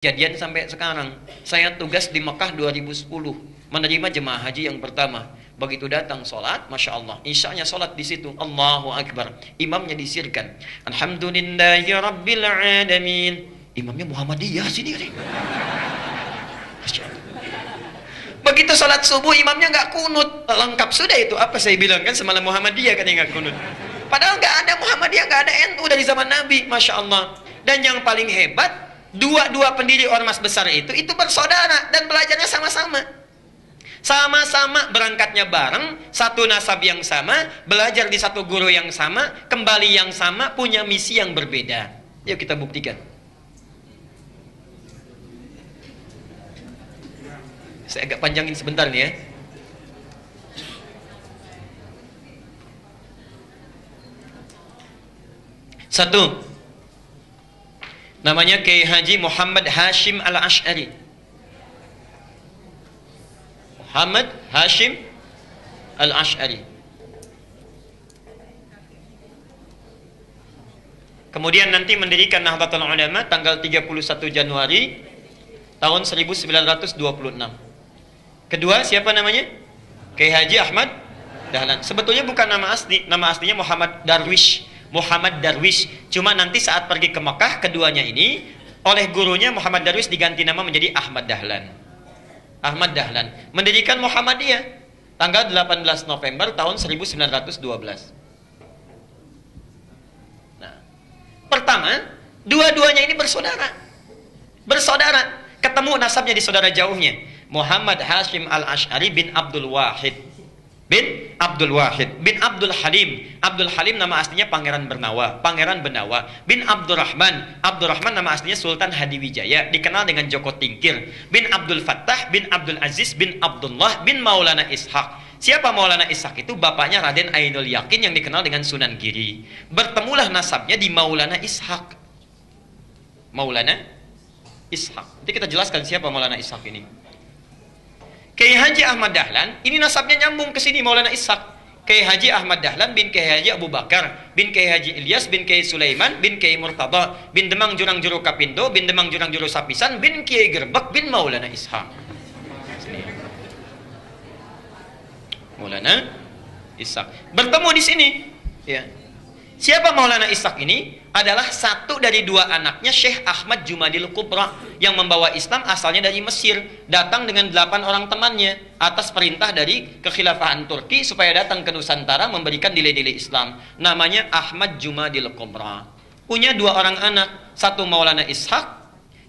Kejadian sampai sekarang. Saya tugas di Mekah 2010, menerima jemaah haji yang pertama. Begitu datang sholat, Masya Allah, isyanya sholat di situ, Allahu Akbar. Imamnya disirkan, Alhamdulillahi Rabbil Alamin. Imamnya Muhammadiyah sini. Masya Allah. Begitu sholat subuh, imamnya nggak kunut. Lengkap sudah itu. Apa saya bilang kan semalam Muhammadiyah kan yang nggak kunut. Padahal nggak ada Muhammadiyah, nggak ada NU dari zaman Nabi, Masya Allah. Dan yang paling hebat, dua pendiri ormas besar itu bersaudara dan belajarnya sama-sama. Sama-sama berangkatnya bareng, satu nasab yang sama, belajar di satu guru yang sama, kembali yang sama, punya misi yang berbeda. Yuk kita buktikan. Saya agak panjangin sebentar nih ya. Satu, namanya Kiai Haji Muhammad Hashim Al-Ash'ari. Muhammad Hashim Al-Ash'ari. Kemudian nanti mendirikan Nahdlatul Ulama tanggal 31 Januari tahun 1926. Kedua, siapa namanya? Kiai Haji Ahmad Dahlan. Sebetulnya bukan nama asli, nama aslinya Muhammad Darwish. Muhammad Darwish. Cuma nanti saat pergi ke Mekah, keduanya ini oleh gurunya Muhammad Darwish diganti nama menjadi Ahmad Dahlan. Ahmad Dahlan mendirikan Muhammadiyah tanggal 18 November tahun 1912. Nah, pertama, dua-duanya ini bersaudara. Bersaudara, ketemu nasabnya di saudara jauhnya. Muhammad Hashim Al-Ash'ari bin Abdul Wahid bin Abdul Wahid bin Abdul Halim. Abdul Halim nama aslinya Pangeran Bernawa, Pangeran Benawa bin Abdurrahman. Abdurrahman nama aslinya Sultan Hadiwijaya, dikenal dengan Joko Tingkir. Bin Abdul Fattah bin Abdul Aziz bin Abdullah bin Maulana Ishaq. Siapa Maulana Ishaq itu? Bapaknya Raden Ainul Yakin yang dikenal dengan Sunan Giri. Bertemulah nasabnya di Maulana Ishaq. Maulana Ishaq. Nanti kita jelaskan siapa Maulana Ishaq ini. Kiai Haji Ahmad Dahlan, ini nasabnya nyambung ke sini Maulana Ishaq. Kiai Haji Ahmad Dahlan bin Kiai Haji Abu Bakar, bin Kiai Haji Ilyas, bin Kiai Sulaiman, bin Kiai Murtada, bin Demang Jurang Juru Kapindo, bin Demang Jurang Juru Sapisan, bin Kiai Gerbek, bin Maulana Ishaq. Sini. Maulana Ishaq. Bertemu di sini. Ya. Siapa Maulana Ishaq ini? Adalah satu dari dua anaknya Syekh Ahmad Jumadil Kubra yang membawa Islam, asalnya dari Mesir, datang dengan 8 orang temannya atas perintah dari kekhilafahan Turki supaya datang ke Nusantara memberikan nilai-nilai Islam. Namanya Ahmad Jumadil Kubra. Punya 2 orang anak, satu Maulana Ishaq,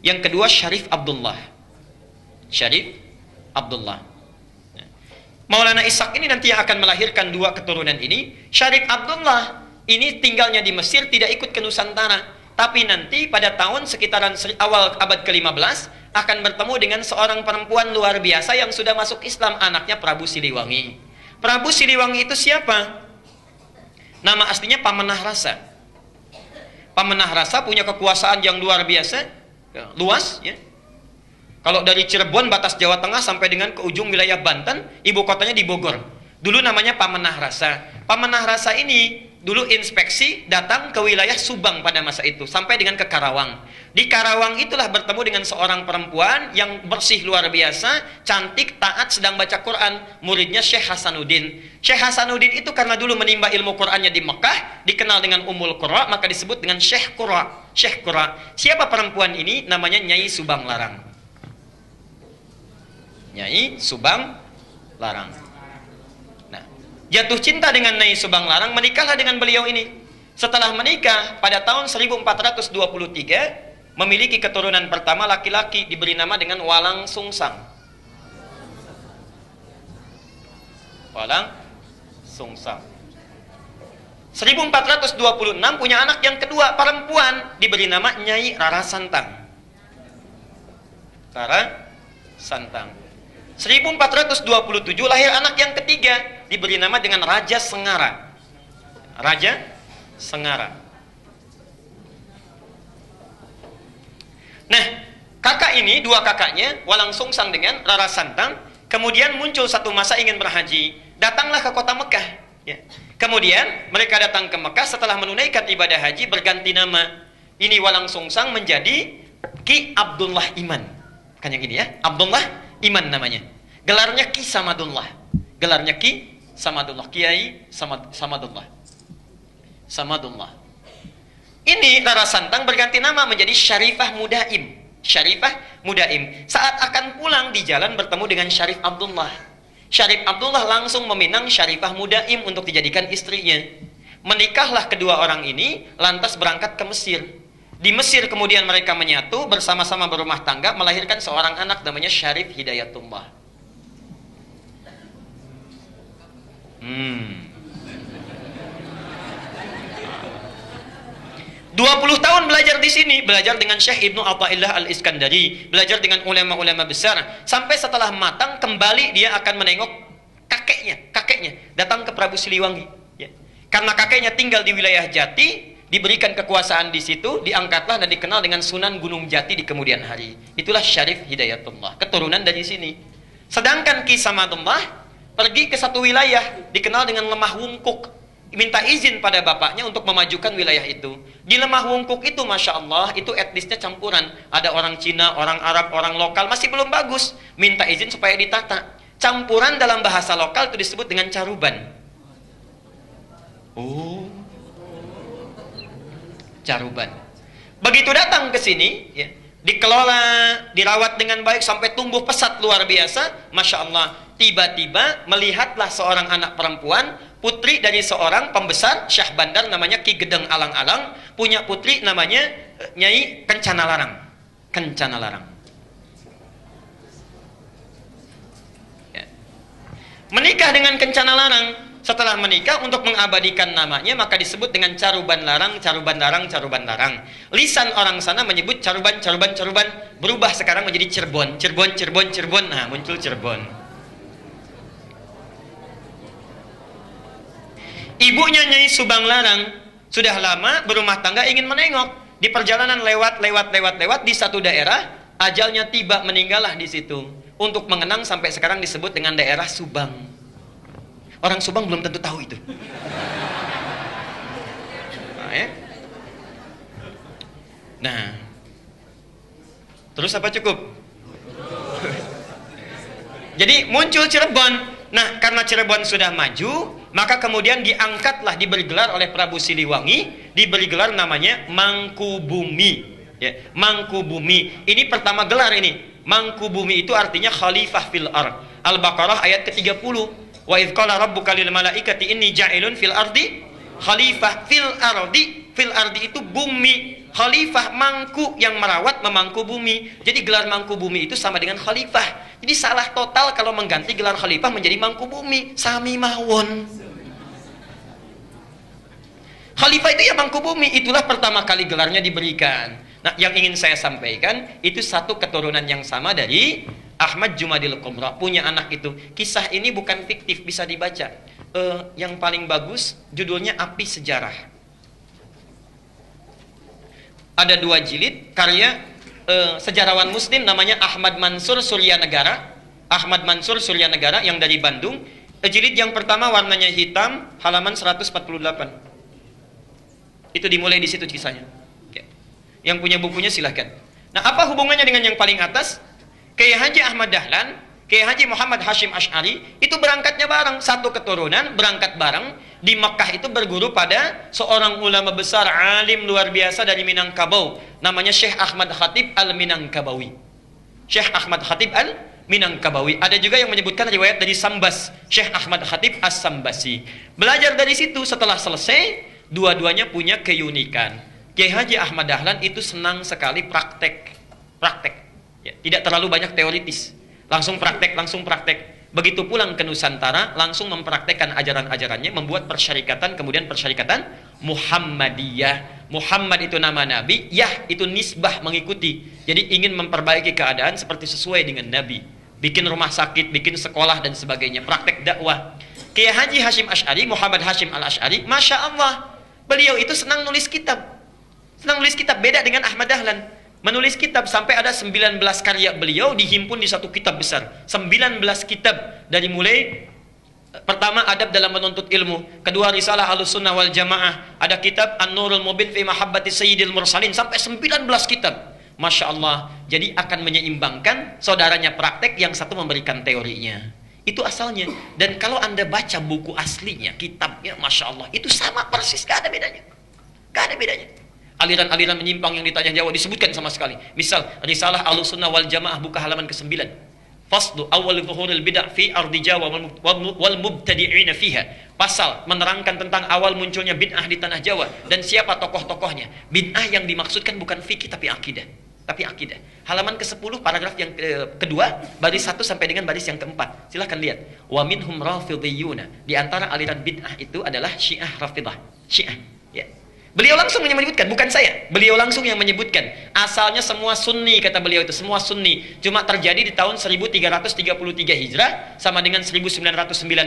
yang kedua Syarif Abdullah. Syarif Abdullah. Maulana Ishaq ini nanti yang akan melahirkan 2 keturunan ini. Syarif Abdullah ini tinggalnya di Mesir, tidak ikut ke Nusantara. Tapi nanti pada tahun sekitaran awal abad ke-15 akan bertemu dengan seorang perempuan luar biasa yang sudah masuk Islam, anaknya Prabu Siliwangi. Prabu Siliwangi itu siapa? Nama aslinya Pamenah Rasa. Pamenah Rasa punya kekuasaan yang luar biasa, luas ya. Kalau dari Cirebon batas Jawa Tengah sampai dengan ke ujung wilayah Banten, ibu kotanya di Bogor. Dulu namanya Pamenah Rasa. Pamenah Rasa ini dulu inspeksi datang ke wilayah Subang pada masa itu sampai dengan ke Karawang. Di Karawang itulah bertemu dengan seorang perempuan yang bersih luar biasa, cantik, taat, sedang baca Quran. Muridnya Syekh Hasanuddin. Syekh Hasanuddin itu karena dulu menimba ilmu Qurannya di Mekah, dikenal dengan Ummul Qura, maka disebut dengan Syekh Qura. Syekh Qura. Siapa perempuan ini? Namanya Nyai Subang Larang. Nyai Subang Larang. Jatuh cinta dengan Nyai Subang Larang, menikahlah dengan beliau ini. Setelah menikah, pada tahun 1423, memiliki keturunan pertama laki-laki, diberi nama dengan Walang Sungsang. Walang Sungsang. 1426 punya anak yang kedua, perempuan, diberi nama Nyai Rara Santang. Rara Santang. 1427 lahir anak yang ketiga, diberi nama dengan Raja Sengara. Raja Sengara. Nah, kakak ini, 2 kakaknya, Walang Sungsang dengan Rara Santang, kemudian muncul satu masa ingin berhaji. Datanglah ke kota Mekah. Ya. Kemudian mereka datang ke Mekah setelah menunaikan ibadah haji, berganti nama. Ini Walang Sungsang menjadi Ki Abdullah Iman. Kan yang ini ya, Abdullah Iman namanya. Gelarnya Ki Samadullah. Gelarnya Ki Samadullah, Kiai Samadullah. Samadullah. Ini Rara Santang berganti nama menjadi Syarifah Mudaim. Syarifah Mudaim. Saat akan pulang di jalan bertemu dengan Syarif Abdullah. Syarif Abdullah langsung meminang Syarifah Mudaim untuk dijadikan istrinya. Menikahlah kedua orang ini, lantas berangkat ke Mesir. Di Mesir kemudian mereka menyatu, bersama-sama berumah tangga, melahirkan seorang anak namanya Syarif Hidayatullah. 20 tahun belajar di sini, belajar dengan Syekh Ibnu Athaillah Al-Iskandari, belajar dengan ulama-ulama besar, sampai setelah matang kembali dia akan menengok kakeknya datang ke Prabu Siliwangi, ya. Karena kakeknya tinggal di wilayah Jati, diberikan kekuasaan di situ, diangkatlah dan dikenal dengan Sunan Gunung Jati di kemudian hari. Itulah Syarif Hidayatullah, keturunan dari sini. Sedangkan Ki Samadullah pergi ke satu wilayah dikenal dengan Lemah Wungkuk, minta izin pada bapaknya untuk memajukan wilayah itu. Di Lemah Wungkuk itu, Masya Allah, itu etnisnya campuran. Ada orang Cina, orang Arab, orang lokal, masih belum bagus. Minta izin supaya ditata. Campuran dalam bahasa lokal itu disebut dengan caruban. Oh, caruban. Begitu datang ke sini, ya, dikelola, dirawat dengan baik sampai tumbuh pesat luar biasa. Masya Allah, tiba-tiba melihatlah seorang anak perempuan, putri dari seorang pembesar Syah Bandar namanya Ki Gedeng Alang-Alang, punya putri namanya Nyai Kencana Larang. Kencana Larang. Ya. Menikah dengan Kencana Larang. Setelah menikah, untuk mengabadikan namanya maka disebut dengan Caruban Larang, Caruban Larang, Caruban Larang. Lisan orang sana menyebut Caruban, Caruban, Caruban, berubah sekarang menjadi Cirebon, Cirebon, Cirebon, Cirebon. Nah, muncul Cirebon. Ibunya Nyai Subang Larang sudah lama berumah tangga, ingin menengok. Di perjalanan lewat di satu daerah, ajalnya tiba, meninggallah di situ. Untuk mengenang sampai sekarang disebut dengan daerah Subang. Orang Subang belum tentu tahu itu. Nah, ya. Nah, terus apa cukup? Jadi muncul Cirebon. Nah, karena Cirebon sudah maju, maka kemudian diangkatlah, diberi gelar oleh Prabu Siliwangi, diberi gelar namanya Mangkubumi. Ya, Mangkubumi. Ini pertama gelar ini. Mangkubumi itu artinya khalifah fil ard. Al-Baqarah ayat ke-30. Wa idz qala rabbuka lil malaikati inni ja'ilun fil ardi khalifah. Fil ardi itu bumi, khalifah mangku, yang merawat, memangku bumi. Jadi gelar mangku bumi itu sama dengan khalifah. Jadi salah total kalau mengganti gelar khalifah menjadi mangku bumi, sami mawon. Khalifah itu ya mangku bumi, itulah pertama kali gelarnya diberikan. Nah, yang ingin saya sampaikan itu satu keturunan yang sama dari Ahmad Jumadil Kubra, punya anak itu. Kisah ini bukan fiktif, bisa dibaca. Yang paling bagus judulnya Api Sejarah. Ada 2 jilid karya sejarawan muslim namanya Ahmad Mansur Suryanegara. Ahmad Mansur Suryanegara yang dari Bandung. Jilid yang pertama warnanya hitam, halaman 148. Itu dimulai di situ kisahnya. Yang punya bukunya silahkan. Nah, apa hubungannya dengan yang paling atas? Kiai Haji Ahmad Dahlan, Kiai Haji Muhammad Hashim Asy'ari itu berangkatnya bareng, satu keturunan, berangkat bareng. Di Makkah itu berguru pada seorang ulama besar, alim luar biasa dari Minangkabau, namanya Syekh Ahmad Khatib Al-Minangkabawi. Syekh Ahmad Khatib Al-Minangkabawi. Ada juga yang menyebutkan riwayat dari Sambas, Syekh Ahmad Khatib As-Sambasi. Belajar dari situ, setelah selesai, dua-duanya punya keunikan. Kiai Haji Ahmad Dahlan itu senang sekali praktek. Ya, tidak terlalu banyak teoritis. Langsung praktek. Begitu pulang ke Nusantara, langsung mempraktekkan ajaran-ajarannya, membuat persyarikatan, kemudian persyarikatan Muhammadiyah. Muhammad itu nama Nabi, Yah itu nisbah, mengikuti. Jadi ingin memperbaiki keadaan seperti sesuai dengan Nabi. Bikin rumah sakit, bikin sekolah dan sebagainya, praktek dakwah. Kiai Haji Hashim Asy'ari, Muhammad Hashim Al-Asy'ari, Masya Allah, beliau itu senang nulis kitab. Beda dengan Ahmad Dahlan. Menulis kitab sampai ada 19 karya beliau dihimpun di satu kitab besar. 19 kitab, dari mulai pertama adab dalam menuntut ilmu, kedua risalah Ahlussunnah wal Jamaah, ada kitab An-Nurul Mubin fi Mahabbati Sayyidil Mursalin, sampai 19 kitab. Masya Allah. Jadi akan menyeimbangkan saudaranya praktek, yang satu memberikan teorinya. Itu asalnya. Dan kalau Anda baca buku aslinya, kitabnya, Masya Allah, itu sama persis, gak ada bedanya. Gak ada bedanya. Aliran-aliran menyimpang yang di Tanah Jawa disebutkan sama sekali. Misal, Risalah Ahlussunnah wal Jamaah buka halaman ke-9. Faslu awal zuhuril bid'ah fi ardi Jawa wal mubtadi'ina fiha. Pasal menerangkan tentang awal munculnya bid'ah di Tanah Jawa dan siapa tokoh-tokohnya. Bid'ah yang dimaksudkan bukan fikih tapi akidah. Tapi akidah. Halaman ke-10 paragraf yang kedua, baris 1 sampai dengan baris yang ke-4. Silahkan lihat. Wa minhum rafidhiyuna. Di antara aliran bid'ah itu adalah Syiah Rafidah. Syiah, ya. Beliau langsung menyebutkan, bukan saya. Beliau langsung yang menyebutkan. Asalnya semua Sunni, kata beliau itu, semua Sunni. Cuma terjadi di tahun 1333 Hijrah sama dengan 1909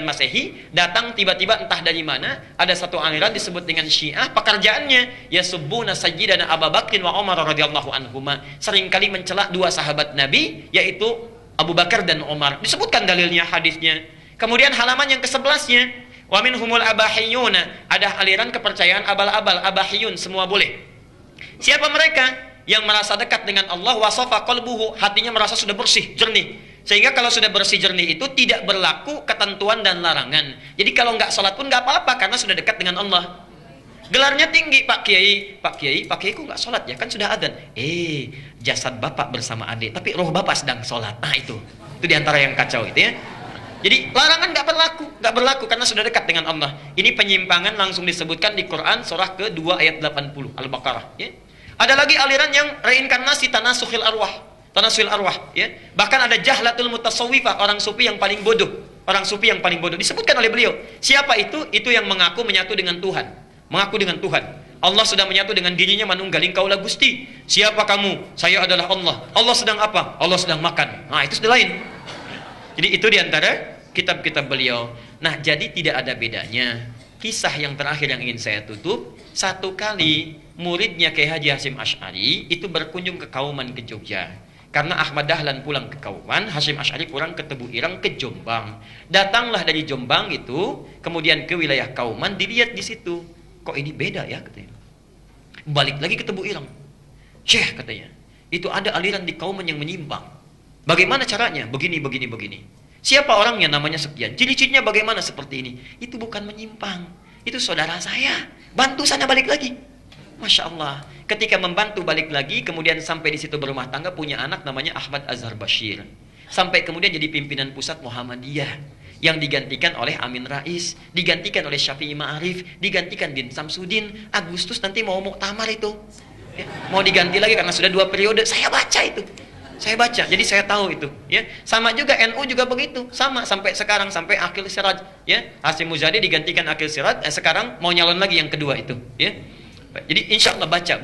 Masehi. Datang tiba-tiba entah dari mana, ada satu aliran disebut dengan Syiah. Pekerjaannya yasubbuna sayyidana Abu Bakrin wa Umar radhiyallahu anhuma. Seringkali mencela dua sahabat Nabi, yaitu Abu Bakar dan Umar. Disebutkan dalilnya, hadisnya. Kemudian halaman yang ke-11-nya, wa minhumul abahiyuna, ada aliran kepercayaan abal-abal, abahiyun, semua boleh. Siapa mereka? Yang merasa dekat dengan Allah, wasafa qalbuhu, hatinya merasa sudah bersih, jernih. Sehingga kalau sudah bersih jernih itu tidak berlaku ketentuan dan larangan. Jadi kalau nggak sholat pun nggak apa-apa karena sudah dekat dengan Allah. Gelarnya tinggi, Pak Kiai. Pak Kiai kok nggak sholat ya? Kan sudah adzan. Jasad bapak bersama adik, tapi roh bapak sedang sholat. Nah itu diantara yang kacau itu ya. Jadi larangan nggak berlaku karena sudah dekat dengan Allah. Ini penyimpangan langsung disebutkan di Quran surah ke-2 ayat 80 Al-Baqarah. Ya. Ada lagi aliran yang reinkarnasi tanasukhil arwah. Ya. Bahkan ada jahlatul mutasawwifah, orang sufi yang paling bodoh. Orang sufi yang paling bodoh disebutkan oleh beliau. Siapa itu? Itu yang mengaku menyatu dengan Tuhan. Mengaku dengan Tuhan. Allah sudah menyatu dengan dirinya, manunggaling kaulah Gusti. Siapa kamu? Saya adalah Allah. Allah sedang apa? Allah sedang makan. Nah itu sudah lain. Jadi itu diantara kitab-kitab beliau. Nah, jadi tidak ada bedanya. Kisah yang terakhir yang ingin saya tutup, satu kali muridnya Kiai Haji Hasyim Asy'ari itu berkunjung ke Kauman ke Jogja. Karena Ahmad Dahlan pulang ke Kauman, Hasyim Asy'ari pulang ke Tebu Ireng ke Jombang. Datanglah dari Jombang itu, kemudian ke wilayah Kauman, dilihat di situ. Kok ini beda ya katanya. Balik lagi ke Tebu Ireng. Syekh katanya, itu ada aliran di Kauman yang menyimpang. Bagaimana caranya? Begini. Siapa orangnya? Namanya sekian. Ciri-cirinya bagaimana seperti ini? Itu bukan menyimpang. Itu saudara saya. Bantu sana balik lagi. Masya Allah. Ketika membantu balik lagi, kemudian sampai di situ berumah tangga, punya anak namanya Ahmad Azhar Bashir. Sampai kemudian jadi pimpinan pusat Muhammadiyah. Yang digantikan oleh Amin Rais, digantikan oleh Syafi'i Ma'arif, digantikan Din Samsudin. Agustus nanti mau muktamar itu. Ya, mau diganti lagi karena sudah 2 periode. Saya baca itu. Saya baca, jadi saya tahu itu, ya. Sama juga NU juga begitu, sama sampai sekarang, sampai Aqil Siraj, ya. Hasyim Muzadi digantikan Aqil Siraj, sekarang mau nyalon lagi yang kedua itu, ya. Jadi insya Allah baca.